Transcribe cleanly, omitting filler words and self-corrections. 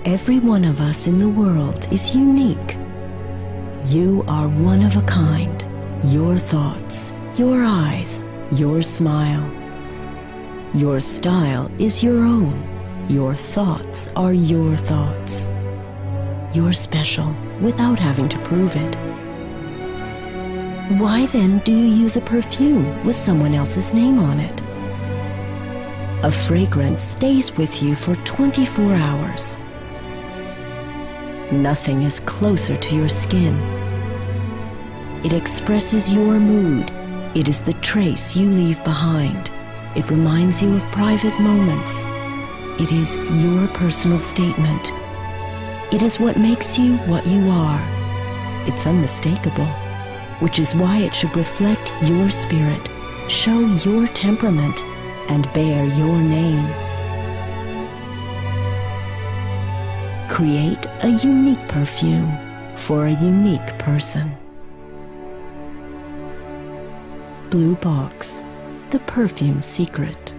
Every one of us in the world is unique. You are one of a kind. Your thoughts, your eyes, your smile. Your style is your own. Your thoughts are your thoughts. You're special without having to prove it. Why then do you use a perfume with someone else's name on it? A fragrance stays with you for 24 hours. Nothing is closer to your skin. It expresses your mood. It is the trace you leave behind. It reminds you of private moments. It is your personal statement. It is what makes you what you are. It's unmistakable, which is why it should reflect your spirit, show your temperament, and bear your name. Create a unique perfume for a unique person. Blue Box, the perfume secret.